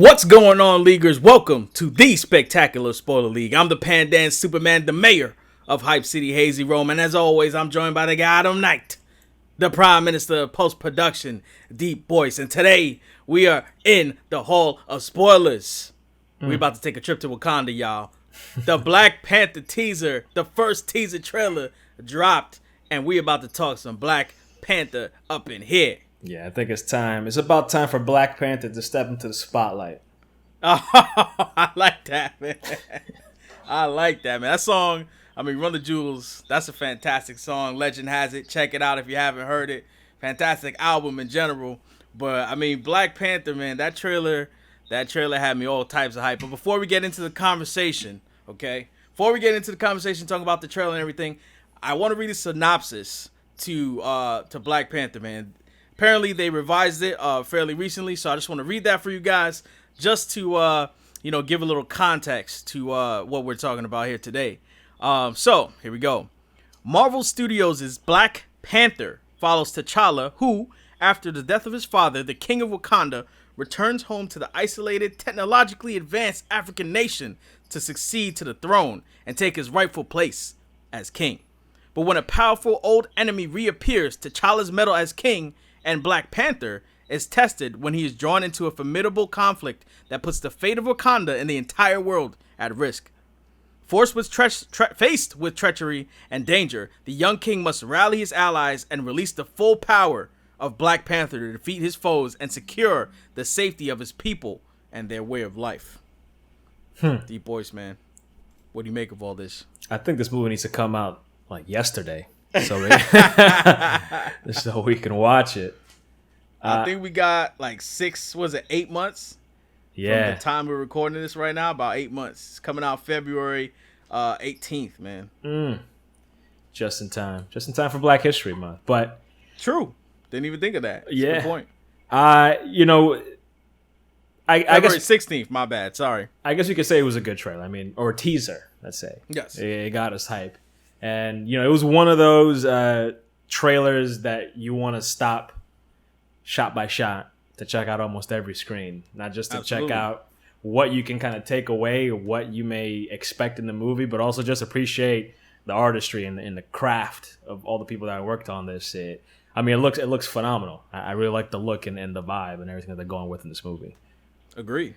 What's going on, Leaguers? Welcome to the Spectacular Spoiler League. I'm the Pandan Superman, the mayor of Hype City, HazyRome, and as always, I'm joined by the Gotham Knight, the Prime Minister of Post-Production, DeepBoyce, and today we are in the Hall of Spoilers. We're about to take a trip to Wakanda, y'all. The Black Panther teaser, the first teaser trailer dropped, and we about to talk some Black Panther up in here. Yeah, I think it's time. It's about time for Black Panther to step into the spotlight. Oh, I like that, man. I like that, man. That song, Run the Jewels, that's a fantastic song. Legend has it. Check it out if you haven't heard it. Fantastic album in general. But, Black Panther, man, that trailer had me all types of hype. But before we get into the conversation, talking about the trailer and everything, I want to read a synopsis to Black Panther, man. Apparently, they revised it fairly recently, so I just want to read that for you guys, just to give a little context to what we're talking about here today. So here we go. Marvel Studios' Black Panther follows T'Challa, who, after the death of his father, the King of Wakanda, returns home to the isolated, technologically advanced African nation to succeed to the throne and take his rightful place as king. But when a powerful old enemy reappears, T'Challa's mettle as king and Black Panther is tested when he is drawn into a formidable conflict that puts the fate of Wakanda and the entire world at risk. Faced with treachery and danger, the young king must rally his allies and release the full power of Black Panther to defeat his foes and secure the safety of his people and their way of life. DeepBoyce, man, what do you make of all this? I think this movie needs to come out like yesterday, so we can watch it. I think we got like 8 months? Yeah. From the time we're recording this right now, about 8 months. It's coming out February 18th, man. Just in time for Black History Month. But true. Didn't even think of that. That's yeah. a good point. I February guess 16th, my bad. Sorry. I guess you could say it was a good trailer. Or a teaser, let's say. Yes. It got us hype. And, it was one of those trailers that you want to stop shot by shot to check out almost every screen. Not just to Absolutely. check out what you can kind of take away, what you may expect in the movie, but also just appreciate the artistry and the craft of all the people that worked on this. It looks phenomenal. I really like the look and the vibe and everything that they're going with in this movie. Agreed.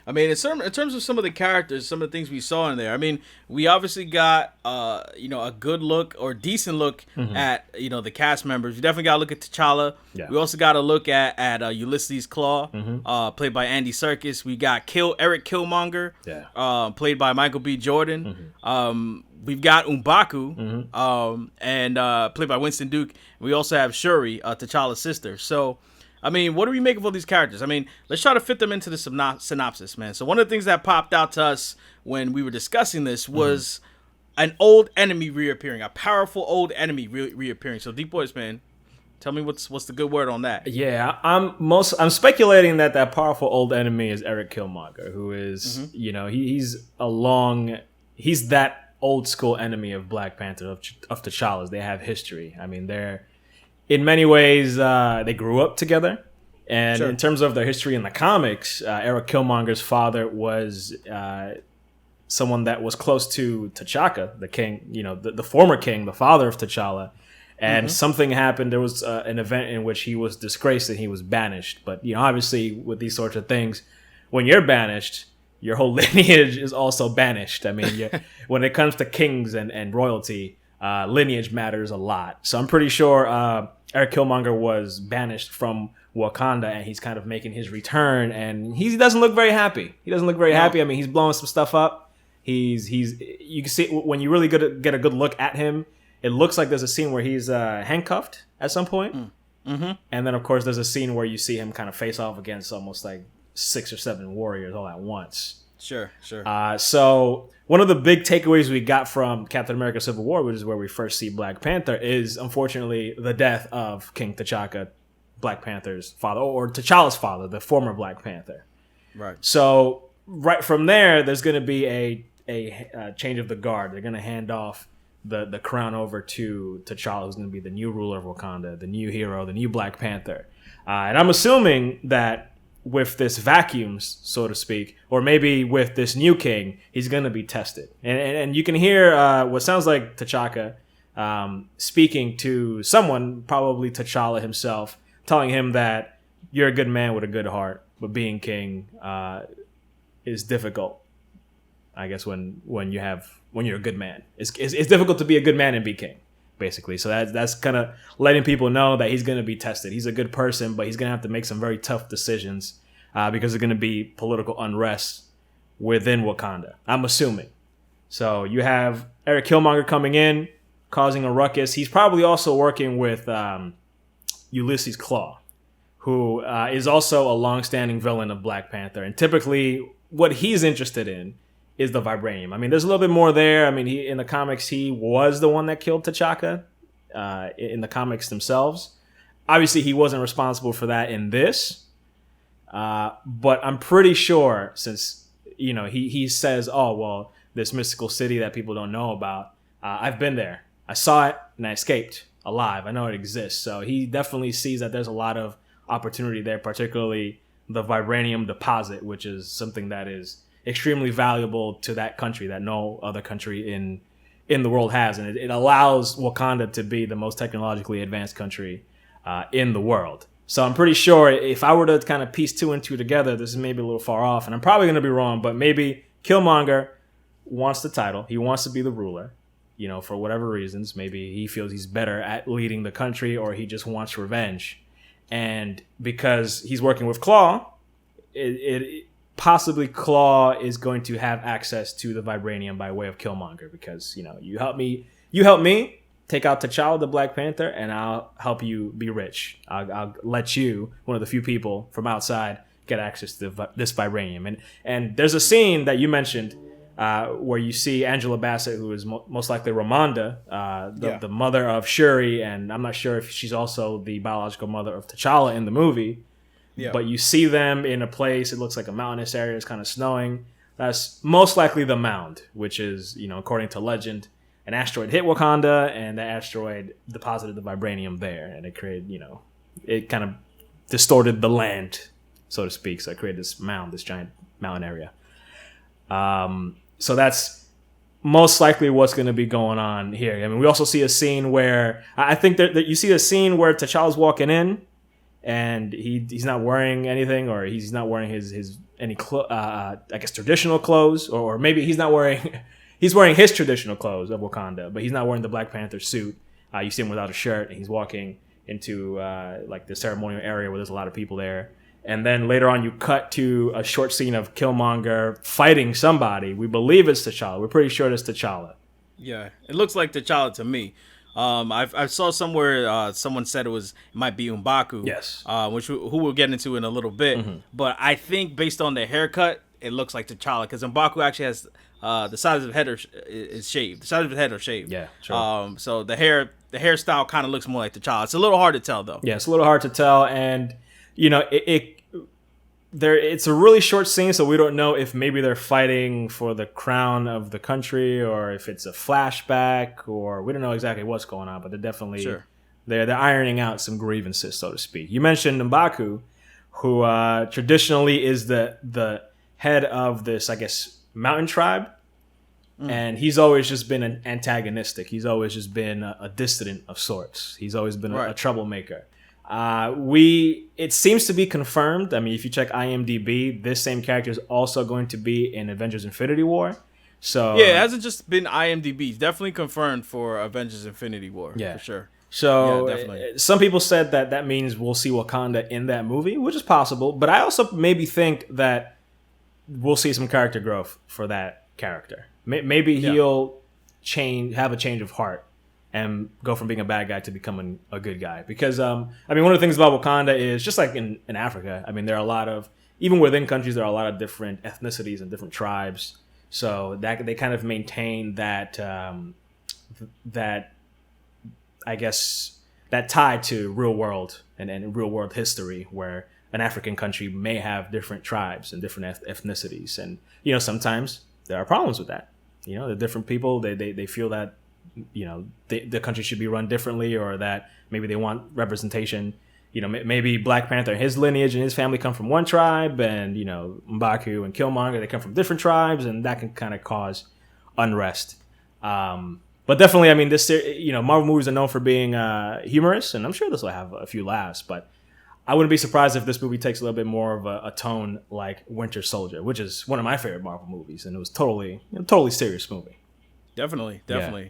In terms of some of the characters, some of the things we saw in there, we obviously got, a good look or decent look at, the cast members. We definitely got to look at T'Challa. Yeah. We also got to look at Ulysses Klaue, played by Andy Serkis. We got Erik Killmonger, played by Michael B. Jordan. We've got M'Baku, and played by Winston Duke. We also have Shuri, T'Challa's sister. So, what do we make of all these characters? Let's try to fit them into the synopsis, man. So one of the things that popped out to us when we were discussing this was an old enemy reappearing, a powerful old enemy reappearing. So DeepBoyce, man, tell me what's the good word on that? Yeah, I'm speculating that powerful old enemy is Erik Killmonger, who is he's that old school enemy of Black Panther, of T'Challa's. They have history. They're in many ways, they grew up together. And in terms of their history in the comics, Erik Killmonger's father was someone that was close to T'Chaka, the king, the former king, the father of T'Challa. And something happened. There was an event in which he was disgraced and he was banished. But, obviously, with these sorts of things, when you're banished, your whole lineage is also banished. When it comes to kings and royalty, lineage matters a lot. So I'm pretty sure Erik Killmonger was banished from Wakanda, and he's kind of making his return, and he doesn't look very happy. Happy. He's blowing some stuff up. You can see when you really get a good look at him, it looks like there's a scene where he's handcuffed at some point. And then, of course, there's a scene where you see him kind of face off against almost like 6 or 7 warriors all at once. Sure. So one of the big takeaways we got from Captain America Civil War, which is where we first see Black Panther, is unfortunately the death of King T'Chaka, Black Panther's father, or T'Challa's father, the former Black Panther. Right. So right from there's going to be a change of the guard. They're going to hand off the crown over to T'Challa, who's going to be the new ruler of Wakanda, the new hero, the new Black Panther. And I'm assuming that with this vacuum, so to speak, or maybe with this new king, he's going to be tested. And you can hear what sounds like T'Chaka speaking to someone, probably T'Challa himself, telling him that you're a good man with a good heart, but being king is difficult. I guess when you're a good man, it's difficult to be a good man and be king, basically. So that's kind of letting people know that he's going to be tested. He's a good person, but he's going to have to make some very tough decisions because there's going to be political unrest within Wakanda, I'm assuming. So you have Erik Killmonger coming in, causing a ruckus. He's probably also working with Ulysses Klaue, who is also a long-standing villain of Black Panther. And typically what he's interested in is the Vibranium. I mean, there's a little bit more there. I mean, in the comics, he was the one that killed T'Chaka in the comics themselves. Obviously, he wasn't responsible for that in this. But I'm pretty sure, since, he says, oh, well, this mystical city that people don't know about, I've been there. I saw it, and I escaped alive. I know it exists. So he definitely sees that there's a lot of opportunity there, particularly the Vibranium deposit, which is something that is extremely valuable to that country that no other country in the world has. And it allows Wakanda to be the most technologically advanced country in the world. So I'm pretty sure if I were to kind of piece two and two together, this is maybe a little far off, and I'm probably going to be wrong, but maybe Killmonger wants the title. He wants to be the ruler, for whatever reasons. Maybe he feels he's better at leading the country, or he just wants revenge. And because he's working with Klaue, possibly Klaue is going to have access to the Vibranium by way of Killmonger, because you help me take out T'Challa, the Black Panther, and I'll help you be rich. I'll let you, one of the few people from outside, get access to this Vibranium. And there's a scene that you mentioned where you see Angela Bassett, who is most likely Ramonda, the mother of Shuri, and I'm not sure if she's also the biological mother of T'Challa in the movie. Yeah. But you see them in a place, it looks like a mountainous area, it's kind of snowing. That's most likely the Mound, which is, according to legend, an asteroid hit Wakanda, and that asteroid deposited the Vibranium there, and it created, it kind of distorted the land, so to speak. So it created this mound, this giant mountain area. So that's most likely what's going to be going on here. I mean, we also see a scene where, I think that you see a scene where T'Challa's walking in, and he's not wearing anything, or he's not wearing any traditional clothes, or maybe he's not wearing he's wearing his traditional clothes of Wakanda, but he's not wearing the Black Panther suit. You see him without a shirt, and he's walking into the ceremonial area where there's a lot of people there. And then later on, you cut to a short scene of Killmonger fighting somebody. We believe it's T'Challa. We're pretty sure it's T'Challa. Yeah, it looks like T'Challa to me. I saw somewhere someone said it might be M'Baku. Yes. Who we'll get into in a little bit. Mm-hmm. But I think based on the haircut, it looks like T'Challa, because M'Baku actually has the sides of his head is shaved. The sides of his head are shaved. Yeah, sure. So the hairstyle kind of looks more like T'Challa. It's a little hard to tell though. Yeah, it's a little hard to tell, and it's a really short scene, so we don't know if maybe they're fighting for the crown of the country, or if it's a flashback, or we don't know exactly what's going on. But they're definitely they're ironing out some grievances, so to speak. You mentioned M'Baku, who traditionally is the head of this, I guess, mountain tribe, and he's always just been an antagonistic. He's always just been a dissident of sorts. He's always been a troublemaker. It seems to be confirmed. I mean, if you check IMDb, this same character is also going to be in Avengers Infinity War. So yeah, it hasn't just been IMDb. It's definitely confirmed for Avengers Infinity War. Yeah, for sure. So some people said that means we'll see Wakanda in that movie, which is possible. But I also maybe think that we'll see some character growth for that character. Maybe he'll have a change of heart and go from being a bad guy to becoming a good guy. Because, one of the things about Wakanda is, just like in Africa, I mean, there are a lot of, even within countries, there are a lot of different ethnicities and different tribes. So that they kind of maintain that I guess, that tie to real world and real world history, where an African country may have different tribes and different ethnicities. And, sometimes there are problems with that. The different people, they feel that, the country should be run differently, or that maybe they want representation maybe Black Panther, his lineage and his family come from one tribe, and M'Baku and Killmonger, they come from different tribes, and that can kind of cause unrest. But definitely, I mean, this Marvel movies are known for being humorous, and I'm sure this will have a few laughs. But I wouldn't be surprised if this movie takes a little bit more of a tone like Winter Soldier, which is one of my favorite Marvel movies, and it was totally serious movie. Definitely. Yeah.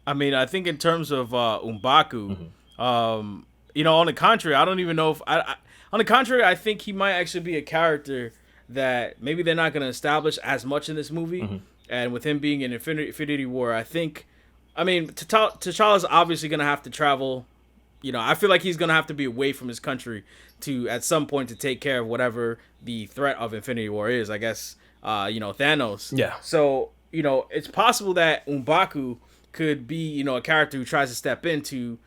I mean, I think in terms of M'Baku, on the contrary, I don't even know if on the contrary, I think he might actually be a character that maybe they're not going to establish as much in this movie. And with him being in Infinity War, I mean, T'Challa's obviously going to have to travel. I feel like he's going to have to be away from his country at some point to take care of whatever the threat of Infinity War is. I guess, Thanos. Yeah. So, it's possible that M'Baku could be, a character who tries to step in to,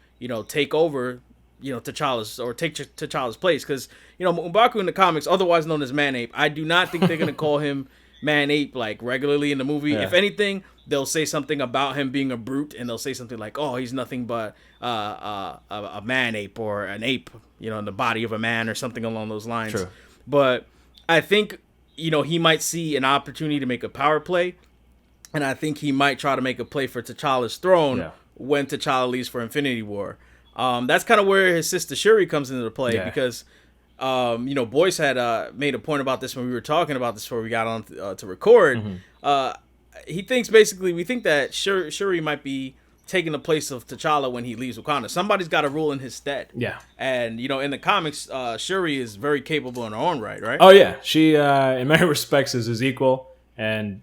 take over, T'Challa's place. Because, M'Baku in the comics, otherwise known as Man-Ape, I do not think they're going to call him Man-Ape like regularly in the movie. Yeah. If anything, they'll say something about him being a brute, and they'll say something like, oh, he's nothing but a man-ape or an ape, in the body of a man or something along those lines. True. But I think, he might see an opportunity to make a power play, and I think he might try to make a play for T'Challa's throne when T'Challa leaves for Infinity War. That's kind of where his sister Shuri comes into play because, Boyce had made a point about this when we were talking about this before we got on to record. We think that Shuri might be taking the place of T'Challa when he leaves Wakanda. Somebody's got to rule in his stead. Yeah. And, in the comics, Shuri is very capable in her own right? Oh, yeah. She, in many respects, is his equal. And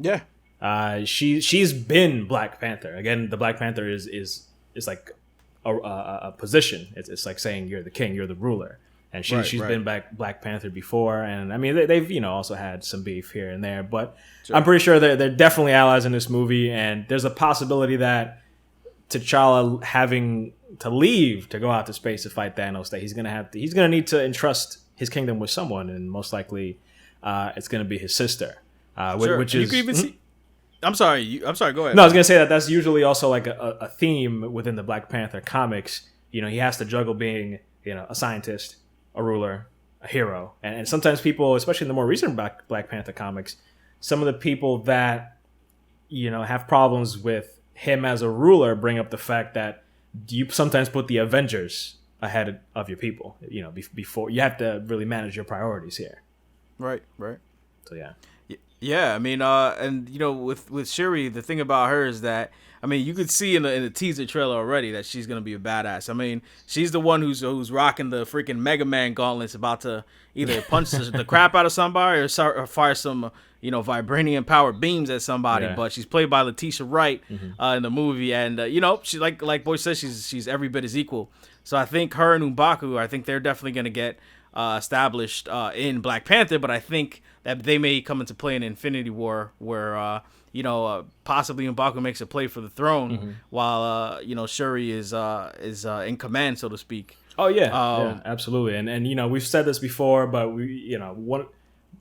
she's been Black Panther. Again, the Black Panther is like a position. It's like saying you're the king, you're the ruler. And she's been Black Panther before, and I mean they've also had some beef here and there, but I'm pretty sure they're definitely allies in this movie. And there's a possibility that T'Challa having to leave to go out to space to fight Thanos, that he's gonna need to entrust his kingdom with someone, and most likely it's gonna be his sister, which is. You can even see. I'm sorry. Go ahead. No, I was gonna say that's usually also like a theme within the Black Panther comics. He has to juggle being a scientist, a ruler, a hero, and sometimes people, especially in the more recent Black Panther comics, some of the people that have problems with him as a ruler bring up the fact that you sometimes put the Avengers ahead of your people. Before you have to really manage your priorities here. Right. So yeah. Yeah, I mean, and with Shuri, the thing about her is that, I mean, you could see in the teaser trailer already that she's gonna be a badass. I mean, she's the one who's rocking the freaking Mega Man gauntlets, about to either punch the crap out of somebody or fire some vibranium powered beams at somebody. Yeah. But she's played by Letitia Wright in the movie, and she like Boy says, she's every bit as equal. So I think her and M'Baku, I think they're definitely gonna get established in Black Panther, but I think that they may come into play in Infinity War, where possibly M'Baku makes a play for the throne, while Shuri is in command, so to speak. Oh yeah, absolutely. And we've said this before, but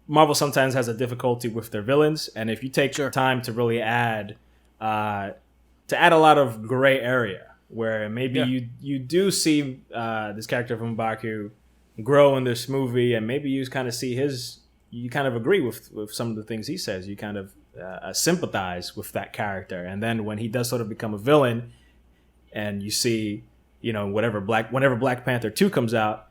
Marvel sometimes has a difficulty with their villains, and if you take time to really add a lot of gray area, where maybe you do see this character from M'Baku grow in this movie, and maybe you kind of see you kind of agree with some of the things he says. You kind of sympathize with that character, and then when he does sort of become a villain, and you see, whenever Black Panther 2 comes out,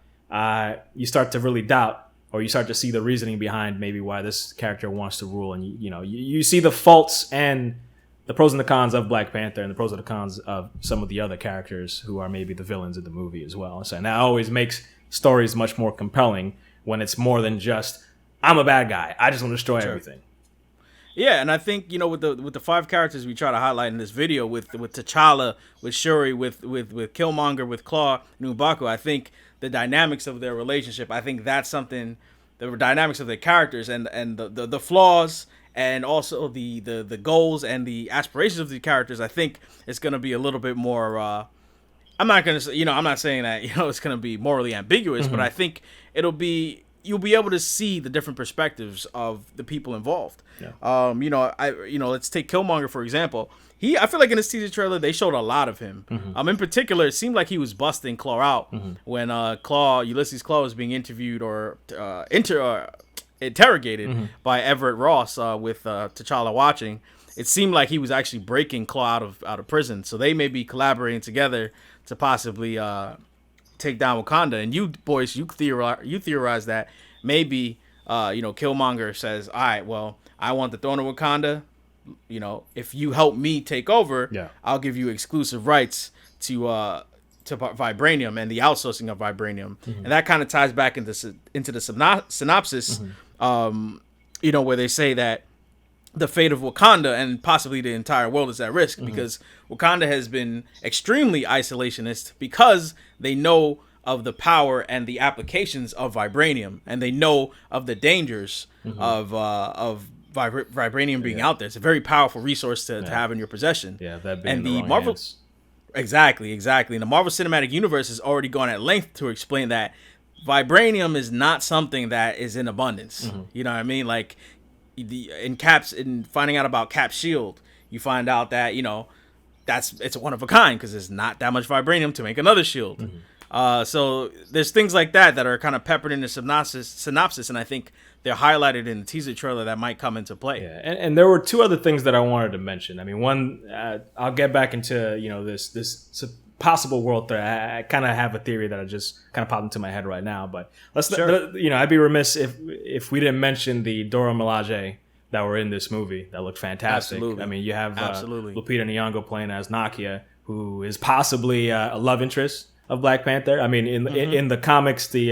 you start to really doubt, or you start to see the reasoning behind maybe why this character wants to rule, and you see the faults and the pros and the cons of Black Panther, and the pros and the cons of some of the other characters who are maybe the villains of the movie as well. So, and that always makes stories much more compelling when it's more than just, I'm a bad guy, I just want to destroy everything. Yeah, and I think with the 5 characters we try to highlight in this video, with T'Challa, with Shuri, with Killmonger, with Klaue, and M'Baku, I think the dynamics of their relationship, I think that's something, the dynamics of their characters and the flaws, and also the goals and the aspirations of the characters, I think it's going to be a little bit more. I'm not going to say, I'm not saying that it's going to be morally ambiguous, but I think you'll be able to see the different perspectives of the people involved. Yeah. Let's take Killmonger for example. I feel like in this teaser trailer they showed a lot of him. In particular, it seemed like he was busting Klaue out when Ulysses Klaue was being interviewed or interrogated by Everett Ross with T'Challa watching. It seemed like he was actually breaking Klaue out of prison. So they may be collaborating together to possibly take down Wakanda. And you boys, you theorize that maybe Killmonger says, all right, well, I want the throne of Wakanda. If you help me take over, I'll give you exclusive rights to Vibranium and the outsourcing of Vibranium. And that kind of ties back into the synopsis, where they say that the fate of Wakanda and possibly the entire world is at risk because Wakanda has been extremely isolationist because they know of the power and the applications of Vibranium, and they know of the dangers of Vibranium being out there. It's a very powerful resource to have in your possession. Yeah, that being and the the Marvel hands. Exactly. And the Marvel Cinematic Universe has already gone at length to explain that Vibranium is not something that is in abundance. You know what I mean? Like in finding out about Cap's shield, you find out that it's one of a kind because there's not that much Vibranium to make another shield. So there's things like that are kind of peppered in the synopsis, and I think they're highlighted in the teaser trailer that might come into play. Yeah, and there were two other things that I wanted to mention. I mean, one, I'll get back into this possible world threat. I kind of have a theory that I just kind of popped into my head right now, but I'd be remiss if we didn't mention the Dora Milaje that were in this movie that looked fantastic. Absolutely. I mean, you have Lupita Nyong'o playing as Nakia, who is possibly a love interest of Black Panther. I mean, in the comics, the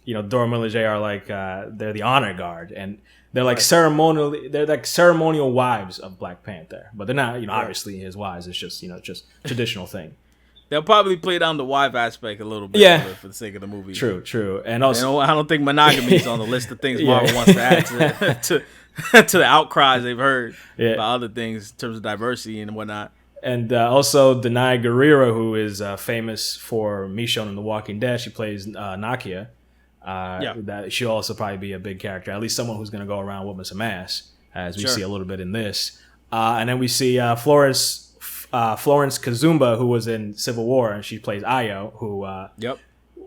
Dora Milaje are like they're the honor guard, and they're like ceremonial wives of Black Panther, but they're not obviously his wives. It's just just traditional thing. They'll probably play down the wife aspect a little bit for the sake of the movie. True. And also, I don't think monogamy is on the list of things Marvel wants to add to the outcries they've heard about other things in terms of diversity and whatnot. And also Danai Gurira, who is famous for Michonne in The Walking Dead. She plays Nakia. That she'll also probably be a big character, at least someone who's going to go around whooping some ass, as we see a little bit in this. And then we see Florence Kasumba, who was in Civil War, and she plays Ayo, who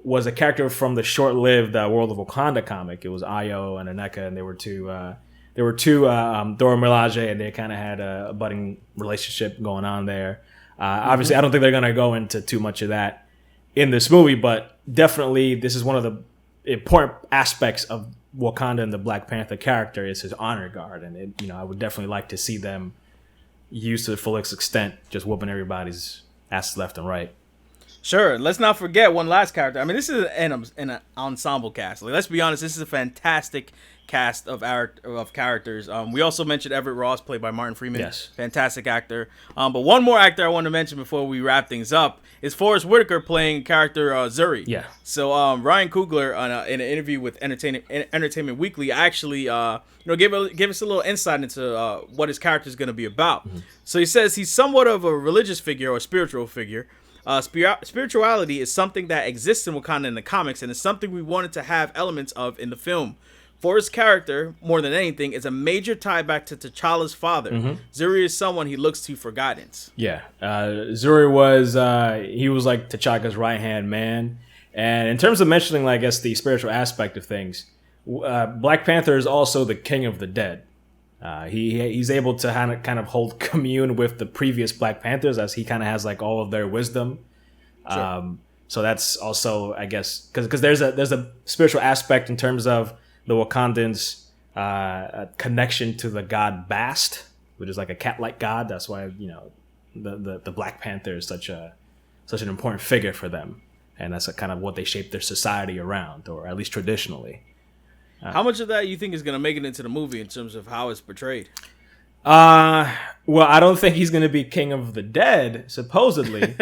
was a character from the short-lived World of Wakanda comic. It was Ayo and Aneka, and they were two Dora Milaje, and they kind of had a budding relationship going on there. Obviously, I don't think they're going to go into too much of that in this movie, but definitely this is one of the important aspects of Wakanda and the Black Panther character is his honor guard, and I would definitely like to see them used to the fullest extent, just whooping everybody's ass left and right. Sure. Let's not forget one last character. I mean, this is an ensemble cast. Like, let's be honest, this is a fantastic cast of characters. We also mentioned Everett Ross, played by Martin Freeman. Yes. Fantastic actor. But one more actor I want to mention before we wrap things up is Forrest Whitaker playing character Zuri. Yeah. So Ryan Coogler, in an interview with Entertainment Weekly, actually give us a little insight into what his character is going to be about. So he says he's somewhat of a religious figure or spiritual figure. Spirituality is something that exists in Wakanda in the comics, and it's something we wanted to have elements of in the film. Forrest's character, more than anything, is a major tie back to T'Challa's father. Zuri is someone he looks to for guidance. Yeah, Zuri was he was like T'Challa's right-hand man. And in terms of mentioning, I guess, the spiritual aspect of things, Black Panther is also the king of the dead. He's able to kind of hold commune with the previous Black Panthers, as he kind of has like all of their wisdom. Sure. So that's also, I guess, because there's a spiritual aspect in terms of the Wakandans' connection to the god Bassett, which is like a cat-like god. That's why the Black Panther is such an important figure for them, and that's kind of what they shape their society around, or at least traditionally. How much of that you think is going to make it into the movie in terms of how it's portrayed? Well, I don't think he's going to be king of the dead, supposedly,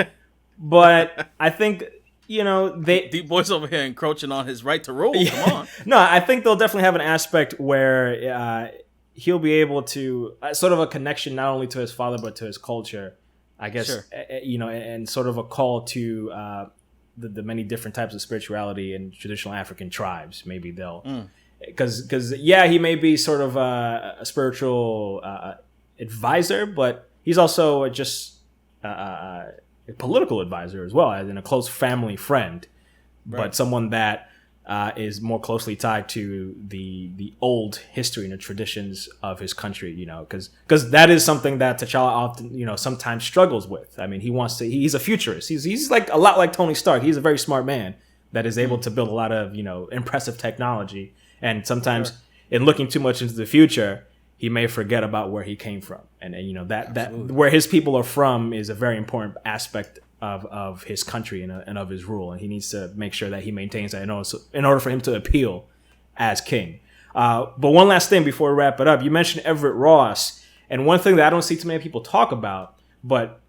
but I think DeepBoyce over here encroaching on his right to rule. Yeah. Come on. No, I think they'll definitely have an aspect where he'll be able to sort of a connection not only to his father but to his culture, I guess. Sure. And sort of a call to the many different types of spirituality in traditional African tribes. Maybe they'll. Because he may be sort of a spiritual advisor, but he's also just a political advisor as well, as in a close family friend, but someone that is more closely tied to the old history and the traditions of his country, because that is something that T'Challa often, sometimes struggles with. I mean, he's a futurist. He's like a lot like Tony Stark. He's a very smart man that is able to build a lot of, impressive technology. And sometimes in looking too much into the future, he may forget about where he came from. And that where his people are from is a very important aspect of his country and of his rule, and he needs to make sure that he maintains that in order for him to appeal as king. But one last thing before we wrap it up, you mentioned Everett Ross, and one thing that I don't see too many people talk about, but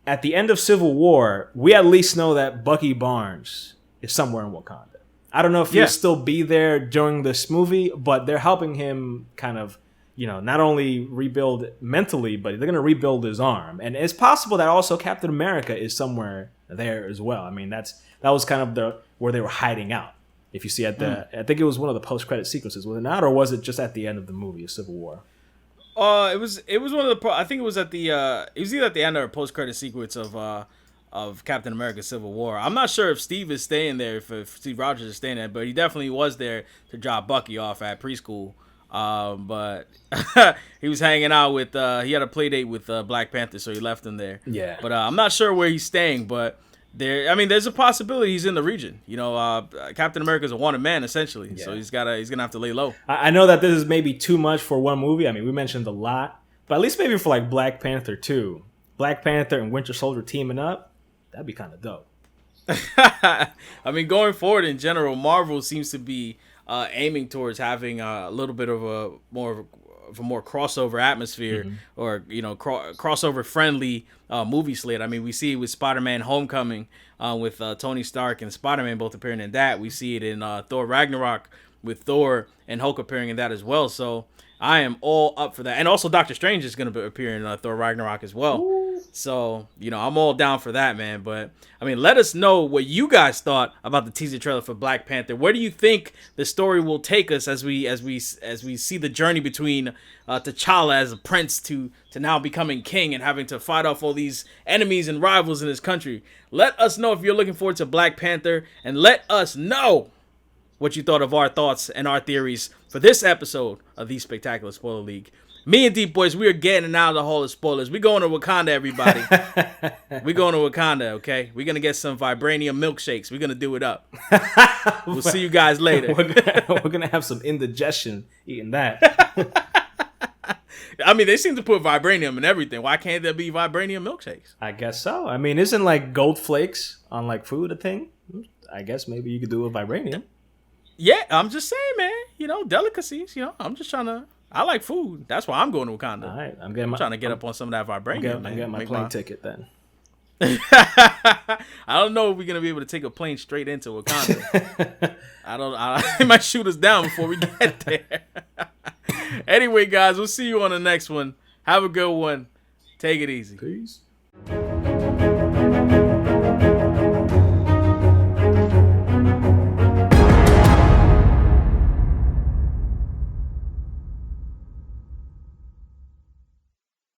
at the end of Civil War, we at least know that Bucky Barnes is somewhere in Wakanda. I don't know if he'll still be there during this movie, but they're helping him kind of not only rebuild mentally, but they're going to rebuild his arm. And it's possible that also Captain America is somewhere there as well. I mean, that was kind of where they were hiding out. If you see I think it was one of the post-credit sequences, was it not? Or was it just at the end of the movie, of Civil War? It was one of the, I think it was it was either at the end or a post-credit sequence of Captain America Civil War. I'm not sure if Steve is staying there, if Steve Rogers is staying there, but he definitely was there to drop Bucky off at preschool. But he was hanging out with he had a play date with Black Panther, so he left him there. Yeah. But I'm not sure where he's staying, but there's a possibility he's in the region. Captain America's a wanted man essentially, so he's gonna have to lay low. I know that this is maybe too much for one movie. I mean, we mentioned a lot, but at least maybe for like Black Panther 2, Black Panther and Winter Soldier teaming up, that'd be kind of dope. I mean, going forward in general, Marvel seems to be aiming towards having a little bit of a more crossover atmosphere, or crossover friendly movie slate. I mean, we see it with Spider-Man: Homecoming with Tony Stark and Spider-Man both appearing in that. We see it in Thor: Ragnarok with Thor and Hulk appearing in that as well. So I am all up for that. And also Doctor Strange is going to appear in Thor: Ragnarok as well. Ooh. So, I'm all down for that, man. But, I mean, let us know what you guys thought about the teaser trailer for Black Panther. Where do you think the story will take us as we see the journey between T'Challa as a prince to now becoming king and having to fight off all these enemies and rivals in his country? Let us know if you're looking forward to Black Panther, and let us know what you thought of our thoughts and our theories for this episode of the Spectacular Spoiler League. Me and DeepBoyce, we are getting out of the hall of spoilers. We going to Wakanda, everybody. We going to Wakanda, okay? We're going to get some Vibranium milkshakes. We're going to do it up. We'll see you guys later. We're going to have some indigestion eating that. I mean, they seem to put Vibranium in everything. Why can't there be Vibranium milkshakes? I guess so. I mean, isn't like gold flakes on like food a thing? I guess maybe you could do a Vibranium. Yeah, I'm just saying, man. Delicacies. I'm just trying to. I like food. That's why I'm going to Wakanda. All right, I'm trying to get up on some of that Vibranium. I'm getting my plane ticket then. I don't know if we're gonna be able to take a plane straight into Wakanda. They might shoot us down before we get there. Anyway, guys, we'll see you on the next one. Have a good one. Take it easy. Peace.